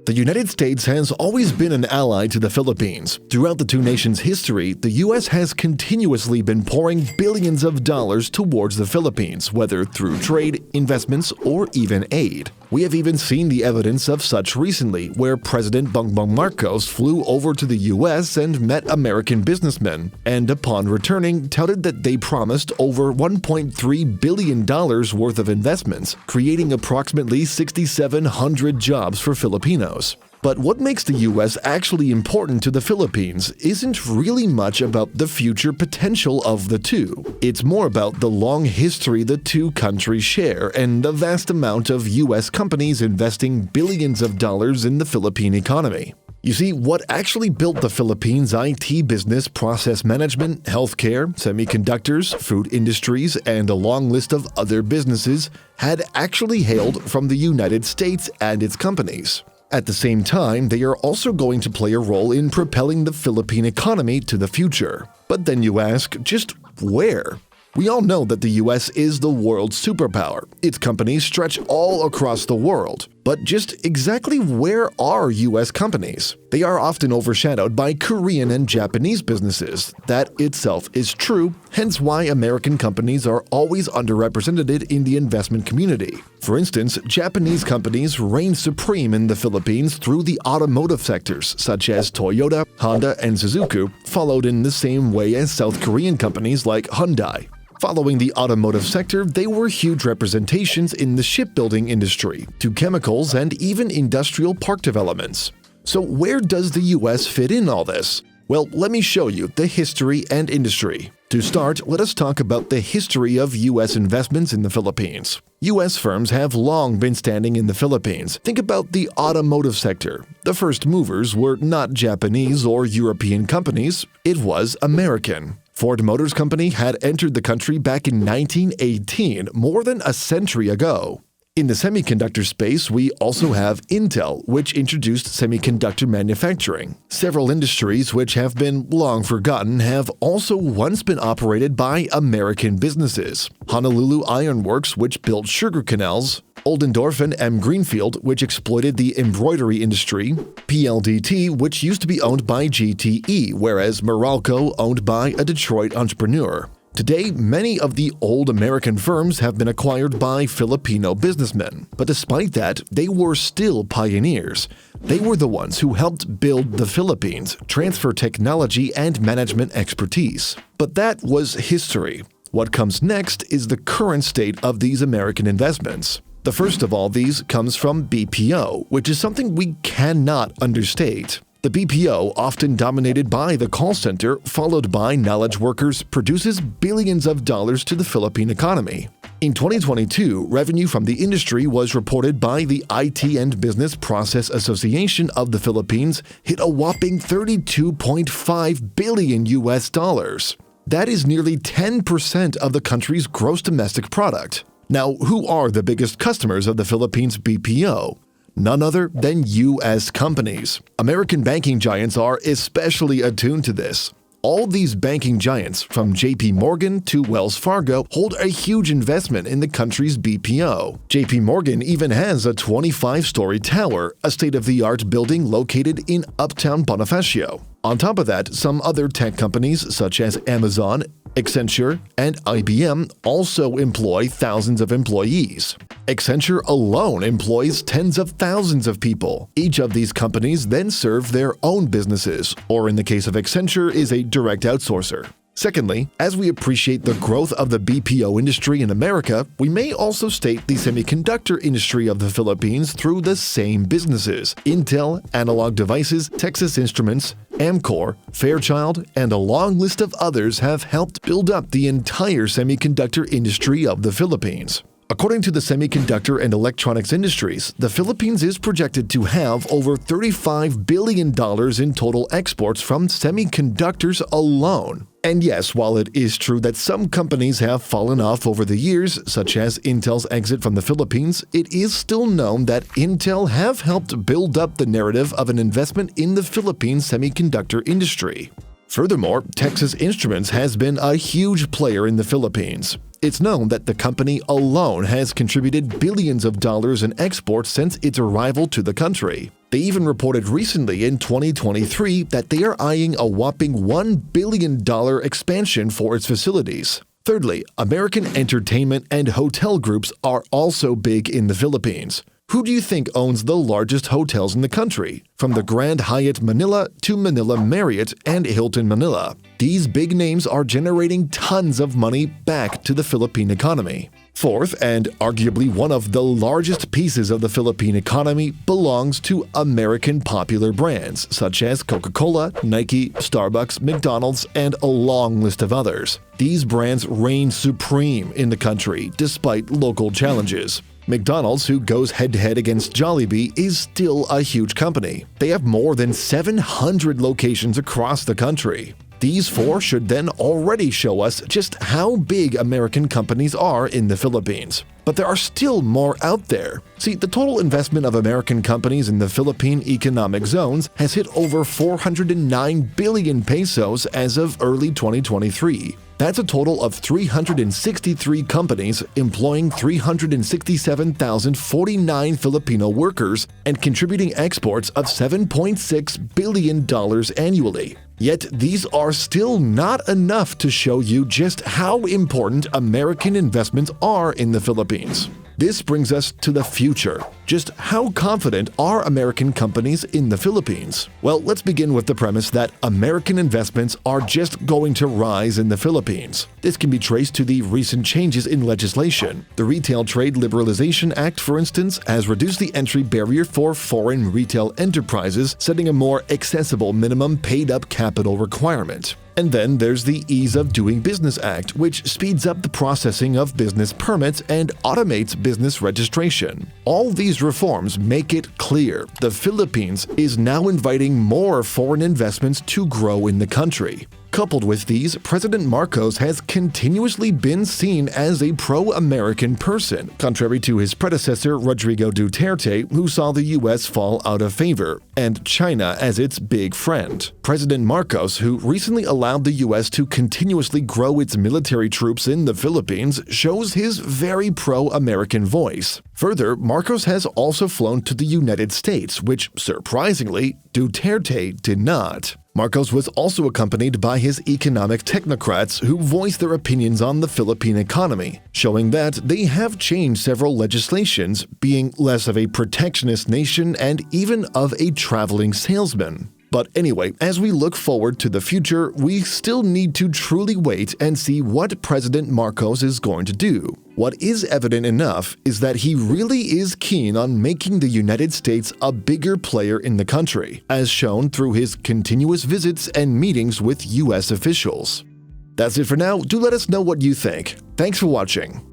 The United States has always been an ally to the Philippines. Throughout the two nations' history, the U.S. has continuously been pouring billions of dollars towards the Philippines, whether through trade, investments, or even aid. We have even seen the evidence of such recently, where President Bongbong Marcos flew over to the U.S. and met American businessmen, and upon returning, touted that they promised over $1.3 billion worth of investments, creating approximately 6,700 jobs for Filipinos. But what makes the US actually important to the Philippines isn't really much about the future potential of the two. It's more about the long history the two countries share and the vast amount of US companies investing billions of dollars in the Philippine economy. You see, what actually built the Philippines' IT business, process management, healthcare, semiconductors, food industries, and a long list of other businesses had actually hailed from the United States and its companies. At the same time, they are also going to play a role in propelling the Philippine economy to the future. But then you ask, just where? We all know that the US is the world's superpower. Its companies stretch all across the world. But just exactly where are US companies? They are often overshadowed by Korean and Japanese businesses. That itself is true, hence why American companies are always underrepresented in the investment community. For instance, Japanese companies reign supreme in the Philippines through the automotive sectors, such as Toyota, Honda, and Suzuki, followed in the same way as South Korean companies like Hyundai. Following the automotive sector, they were huge representations in the shipbuilding industry, to chemicals and even industrial park developments. So where does the US fit in all this? Well, let me show you the history and industry. To start, let us talk about the history of US investments in the Philippines. US firms have long been standing in the Philippines. Think about the automotive sector. The first movers were not Japanese or European companies, it was American. Ford Motors Company had entered the country back in 1918, more than a century ago. In the semiconductor space, we also have Intel, which introduced semiconductor manufacturing. Several industries which have been long forgotten have also once been operated by American businesses. Honolulu Iron Works, which built sugar canals, Oldendorf and M. Greenfield, which exploited the embroidery industry, PLDT, which used to be owned by GTE, whereas Meralco owned by a Detroit entrepreneur. Today, many of the old American firms have been acquired by Filipino businessmen. But despite that, they were still pioneers. They were the ones who helped build the Philippines, transfer technology and management expertise. But that was history. What comes next is the current state of these American investments. The first of all these comes from BPO, which is something we cannot understate. The BPO, often dominated by the call center, followed by knowledge workers, produces billions of dollars to the Philippine economy. In 2022, revenue from the industry was reported by the IT and Business Process Association of the Philippines hit a whopping 32.5 billion US dollars. That is nearly 10% of the country's gross domestic product. Now, who are the biggest customers of the Philippines BPO? None other than U.S. companies. American banking giants are especially attuned to this. All these banking giants, from JP Morgan to Wells Fargo, hold a huge investment in the country's BPO. JP Morgan even has a 25-story tower, a state-of-the-art building located in Uptown Bonifacio. On top of that, some other tech companies such as Amazon, Accenture, and IBM also employ thousands of employees. Accenture alone employs tens of thousands of people. Each of these companies then serve their own businesses, or in the case of Accenture, is a direct outsourcer. Secondly, as we appreciate the growth of the BPO industry in America, we may also state the semiconductor industry of the Philippines through the same businesses. Intel, Analog Devices, Texas Instruments, Amcor, Fairchild, and a long list of others have helped build up the entire semiconductor industry of the Philippines. According to the semiconductor and electronics industries, the Philippines is projected to have over $35 billion in total exports from semiconductors alone. And yes, while it is true that some companies have fallen off over the years, such as Intel's exit from the Philippines, it is still known that Intel have helped build up the narrative of an investment in the Philippine semiconductor industry. Furthermore, Texas Instruments has been a huge player in the Philippines. It's known that the company alone has contributed billions of dollars in exports since its arrival to the country. They even reported recently in 2023 that they are eyeing a whopping $1 billion expansion for its facilities. Thirdly, American entertainment and hotel groups are also big in the Philippines. Who do you think owns the largest hotels in the country? From the Grand Hyatt Manila to Manila Marriott and Hilton Manila. These big names are generating tons of money back to the Philippine economy. Fourth, and arguably one of the largest pieces of the Philippine economy, belongs to American popular brands such as Coca-Cola, Nike, Starbucks, McDonald's, and a long list of others. These brands reign supreme in the country despite local challenges. McDonald's, who goes head-to-head against Jollibee, is still a huge company. They have more than 700 locations across the country. These four should then already show us just how big American companies are in the Philippines. But there are still more out there. See, the total investment of American companies in the Philippine economic zones has hit over 409 billion pesos as of early 2023. That's a total of 363 companies employing 367,049 Filipino workers and contributing exports of $7.6 billion annually. Yet these are still not enough to show you just how important American investments are in the Philippines. This brings us to the future. Just how confident are American companies in the Philippines? Well, let's begin with the premise that American investments are just going to rise in the Philippines. This can be traced to the recent changes in legislation. The Retail Trade Liberalization Act, for instance, has reduced the entry barrier for foreign retail enterprises, setting a more accessible minimum paid-up capital requirement. And then there's the Ease of Doing Business Act, which speeds up the processing of business permits and automates business registration. All these reforms make it clear the Philippines is now inviting more foreign investments to grow in the country. Coupled with these, President Marcos has continuously been seen as a pro-American person, contrary to his predecessor Rodrigo Duterte, who saw the U.S. fall out of favor, and China as its big friend. President Marcos, who recently allowed the U.S. to continuously grow its military troops in the Philippines, shows his very pro-American voice. Further, Marcos has also flown to the United States, which, surprisingly, Duterte did not. Marcos was also accompanied by his economic technocrats who voiced their opinions on the Philippine economy, showing that they have changed several legislations, being less of a protectionist nation and even of a traveling salesman. But anyway, as we look forward to the future, we still need to truly wait and see what President Marcos is going to do. What is evident enough is that he really is keen on making the United States a bigger player in the country, as shown through his continuous visits and meetings with U.S. officials. That's it for now. Do let us know what you think. Thanks for watching.